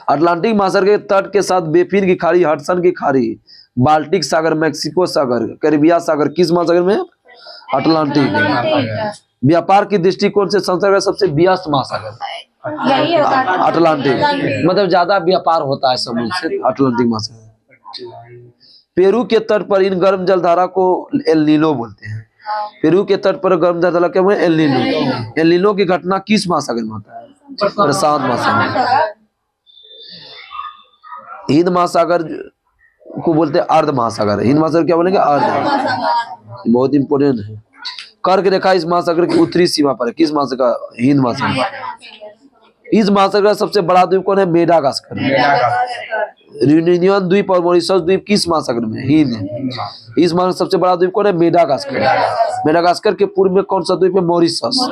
Speaker 1: अटलांटिक महासागर के तट के साथ बेफिन की खाड़ी, हडसन की खाड़ी, बाल्टिक सागर, मैक्सिको सागर, कैरिबिया सागर किस महासागर में? अटलांटिक। व्यापार की दृष्टिकोण से संसार का सबसे व्यस्त महासागर अटलांटिक। मतलब ज्यादा व्यापार होता है समुद्र से, अटलांटिक महासागर। पेरू के तट पर इन गर्म जलधारा को एल नीनो बोलते हैं। पेरू के तट पर गर्म जलधारा क्या है? El Nino. एल नीनो की घटना किस महासागर में होता है? प्रशांत महासागर। हिंद महासागर को बोलते हैं अर्ध महासागर। हिंद महासागर क्या बोलेंगे? अर्ध। बहुत इंपोर्टेंट है। कर्क रेखा इस महासागर की उत्तरी सीमा पर है, किस महासागर? हिंद महासागर। इस महासागर का सबसे बड़ा द्वीप कौन है? मेडागास्कर। यूनियन द्वीप और मॉरिशस द्वीप किस महासागर में? हिंद। इस महासागर सबसे बड़ा द्वीप कौन है? मेडागास्कर। मेडागास्कर के पूर्व में कौन सा द्वीप है? मॉरिशस।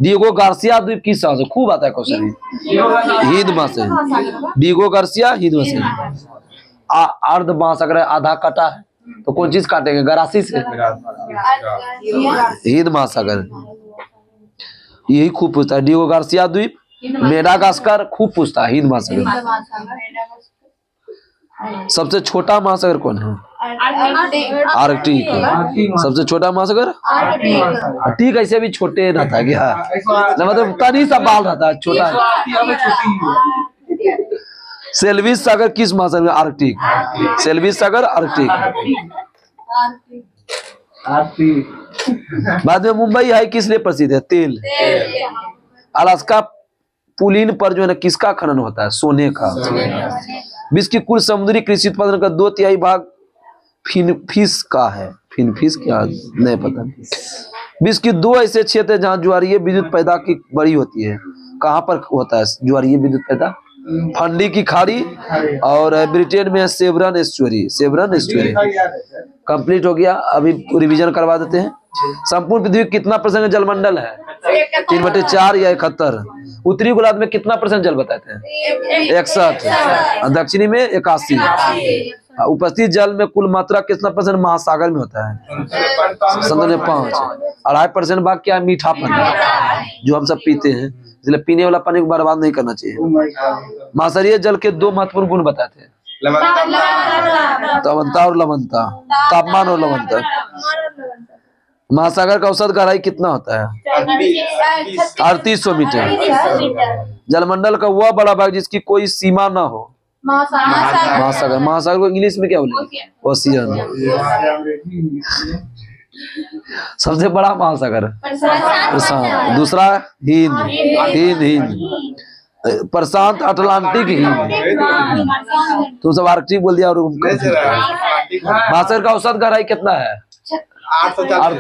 Speaker 1: डिएगो गार्सिया द्वीप किस महासागर? खूब आता है क्वेश्चन, हिंद महासागर। डिएगो गार्सिया हिंद महासागर। अर्ध महासागर है, आधा कटा है, तो कौन चीज काटेंगे? गरासी से। हिंद महासागर। यही खूब पूछता है। डिएगो गार्सिया द्वीप, मेडागास्कर खूब पूछता है। हिंद महासागर। सबसे छोटा महासागर कौन है? आर्कटिक। सबसे छोटा महासागर आर्कटिक। ऐसे भी छोटे रहता है क्या, मतलब तनी सा बाल रहता है छोटा। सेल्विस सागर किस महासागर में? आर्कटिक। सेल्विस सागर आर्कटिक। बाद में मुंबई हाई किस लिए प्रसिद्ध है? तेल। अलास्का पुलिन पर जो है ना किसका खनन होता है? सोने का। विश्व की कुल समुद्री कृषि उत्पादन का 2/3 भाग फिनफिश का है। फिनफिश क्या, नहीं पता। विश्व की 2 ऐसे क्षेत्र है जहाँ ज्वारीय विद्युत पैदा की बड़ी होती है। कहाँ पर होता है ज्वारीय विद्युत पैदा? फंडी की खाड़ी और ब्रिटेन में सेवरन एस्चुअरी। सेवरन एस्चुअरी कंप्लीट हो गया। अभी रिवीजन करवा देते हैं। संपूर्ण पृथ्वी कितना % जलमंडल है? 3/4 या 71। उत्तरी गोलार्ध में कितना % जल बताते हैं? 61। दक्षिणी में 81। उपस्थित जल में कुल मात्रा कितना % महासागर में होता है? 5। 2.5% भाग क्या है? मीठापन, जो हम सब पीते हैं, इसलिए पीने वाला पानी को बर्बाद नहीं करना चाहिए। महासागरीय जल के 2 महत्वपूर्ण गुण बताते हैं, तवनता और लवणता, तापमान और लवणता। महासागर का औसत गहराई कितना होता है? 3800 मीटर। जलमंडल का वह बड़ा भाग जिसकी कोई सीमा ना हो? महासागर। महासागर को इंग्लिश में क्या बोलेंगे? ओशियन। सबसे बड़ा महासागर प्रशांत। दूसरा हिंद। प्रशांत, अटलांटिक, हिंद। तुम सब आर्कटिक बोल दिया। और महासागर का औसत गहराई कितना है? 800।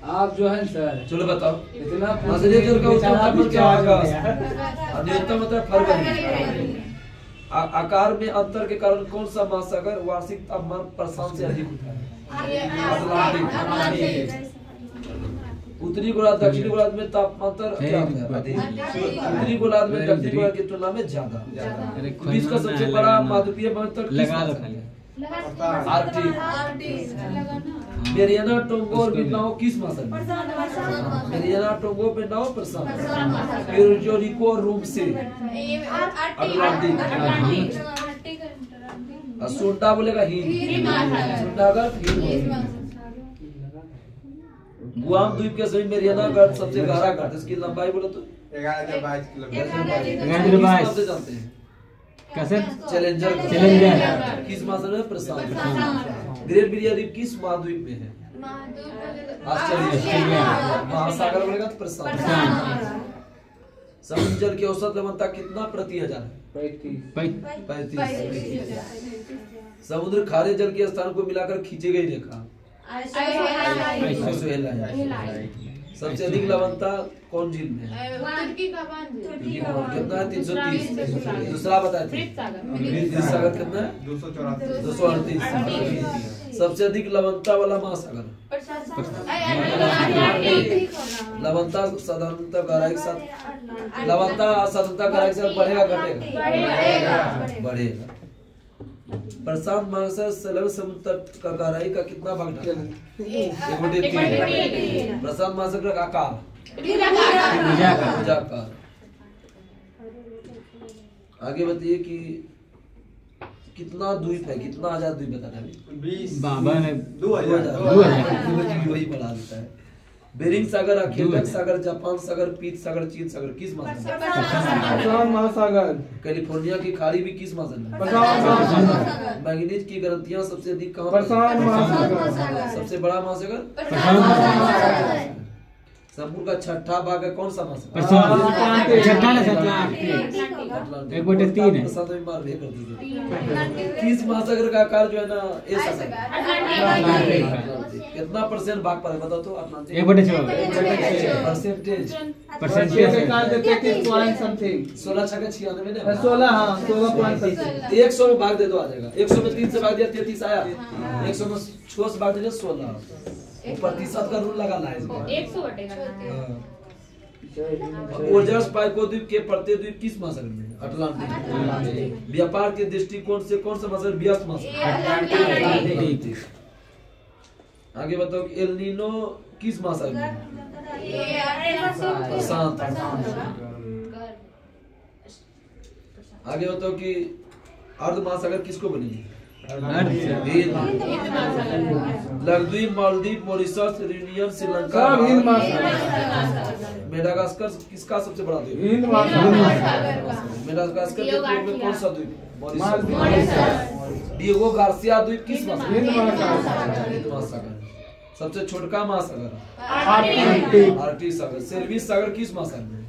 Speaker 2: आप जो है सर,
Speaker 1: चलो बताओ
Speaker 2: इतना
Speaker 1: महासागरीय जल का उत्तम क्या होगा? न्यूनतम मतलब फरवरी। आकार में अंतर के कारण कौन सा महासागर वार्षिक तापमान प्रशांत से अधिक होता है? अटलांटिक। उत्तरी गोलार्ध दक्षिणी गोलार्ध में तापमान क्या होता है? उत्तरी गोलार्ध में दक्षिणी गोलार्ध की तुलना में ज्यादा। विश्व का सबसे बड़ा महाद्वीपीय महासागर आर्कटिक। मेरियाना ट्रायंगल और बिंदाओ किस महासागर में? मेरियाना ट्रायंगल बिंदाओ प्रशांत। प्यूर्टो रिको और रोम से अटलांटिक। सुंडा बोलेगा हिंद। सुंडागर हिंद। गुआम द्वीप के सभी मेरियाना गर्त सबसे गहरा गर्त, इसकी लंबाई बोले तो 1122 किलोमीटर। सबसे जानते हैं कैसे? चैलेंजर। किस महासागर में? प्रशांत। ग्रेट बैरियर रीफ किस महाद्वीप में है? ऑस्ट्रेलिया। महासागर बोलेगा तो प्रशांत। समुद्र जल की औसत लवणता कितना प्रति हजार है? 35। समुद्र खारे जल के स्थान को मिलाकर खींची गई रेखा सबसे अधिक लवणता कौन झील में है? कितना है? 330। दूसरा बताए थे सागर कितना है? 238। सबसे अधिक लवणता वाला महासागर। लवणता साधारणतः गहराई के साथ, लवणता साधारणतः गहराई के साथ बढ़ेगा घटेगा? बढ़ेगा। प्रशांत महासागर से समुद्र तट का गहराई का कितना भाग ढका? 1/3। प्रशांत महासागर का आकार भुजाकार। आगे बताइए कि कितना द्वीप है, कितना आजाद द्वीप बताना है? 20,000 वही बढ़ा देता है। बेरिंग सागर, अकेलक सागर, जापान सागर, पीत सागर, चीन सागर किस महासागर? कैलिफोर्निया की खाड़ी भी किस महासागर? मैंगनीज की ग्रंथियां सबसे अधिक कहाँ? सबसे बड़ा महासागर? संपूर्ण का छठा भाग है कौन सा महासागर? किस महासागर का आकार जो है ना कितना परसेंट भाग पर है बताओ तो? परसेंटेज 100 में भाग दे दो आ जाएगा। 100 में 3 से भाग दिया 33 आया। 100 में 6 से भाग दिया 16। प्रतिशत का रूल लगाना है इसमें। 100 ऊर्जा द्वीप के प्रत्येक द्वीप किस महासागर में? अटलांटिक। व्यापार के दृष्टिकोण से कौन सा महासागर व्यस्त महासागर? आगे बताओ कि एल नीनो किस महासागर में? प्रशांत। आगे बताओ कि अर्ध महासागर किसको बनेगी? Lakshadweep, Maldives, Mauritius, reunion, Sri Lanka, Madagascar किसका सबसे बड़ा द्वीप? मेडागास्कर के पूर्व में कौन सा द्वीप? मॉरिशस। डिएगो गार्सिया द्वीप किस महासागर? सबसे छोटका महासागर? आर्कटिक सागर। सेल्विस सागर किस महासागर में?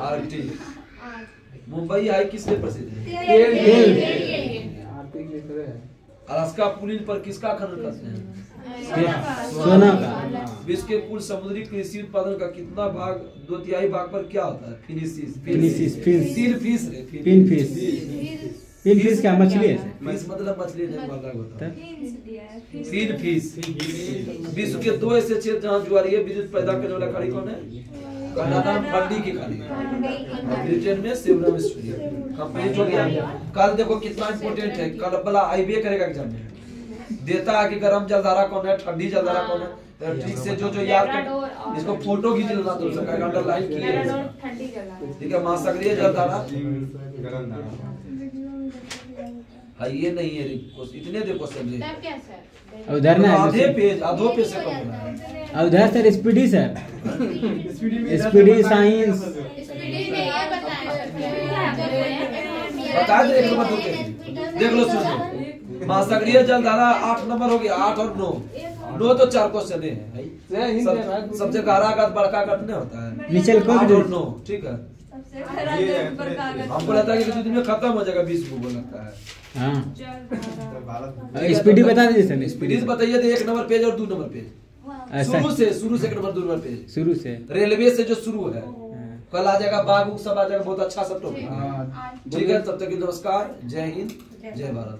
Speaker 1: आर्कटिक। मुंबई हाई किस लिए प्रसिद्ध है? अलास्का पुलिन पर किसका खनन करते हैं? सोना का। विश्व के कुल समुद्री कृषि उत्पादन का कितना भाग 2/3 भाग पर क्या होता है? फिश क्या मछली है? फिश मतलब मछली होता है। फिश। विश्व के 2 ऐसे क्षेत्र जहाँ ज्वारीय विद्युत पैदा करने वाला खाड़ी कौन है? कनाडा फंडी की खाड़ी, ब्रिटेन में सेवरम कंप्लीट हो गया। कल देखो कितना इंपोर्टेंट है, कल वाला आईबीए करेगा एग्जाम में, देता है कि गर्म जलधारा कौन है, ठंडी जलधारा कौन है। तो ठीक से जो याद कर इसको फोटो खींच लेना तो उसका अंडरलाइन किए। ठीक है, महासागरीय जलधारा हाँ ये नहीं है, इतने देखो क्वेश्चन उधर ना आधो पेज से कम है।
Speaker 4: उधर sir speedy sir speedy science
Speaker 1: बता दे। देख लो सुनो, महासागरीय जलधारा 8 नंबर हो गया, 8 और 9 तो 4 क्वेश्चन है। सबसे गहरा का बड़का कटने होता है
Speaker 4: निचल को
Speaker 1: 8 और 9। ठीक है, हमको लगता है कि 2 दिन में खत्म हो जाएगा 20 बुक लगता है।
Speaker 4: हाँ स्पीडी बता दीजिए सर।
Speaker 1: स्पीडी बताइए तो 1 नंबर पेज और 2 नंबर पेज। शुरू से 1 नंबर 2 नंबर पेज
Speaker 4: शुरू से
Speaker 1: रेलवे से जो शुरू है। कल आ जाएगा बाग सब आ जाएगा, बहुत अच्छा सब टॉपिक। ठीक है, तब तक नमस्कार, जय हिंद, जय भारत।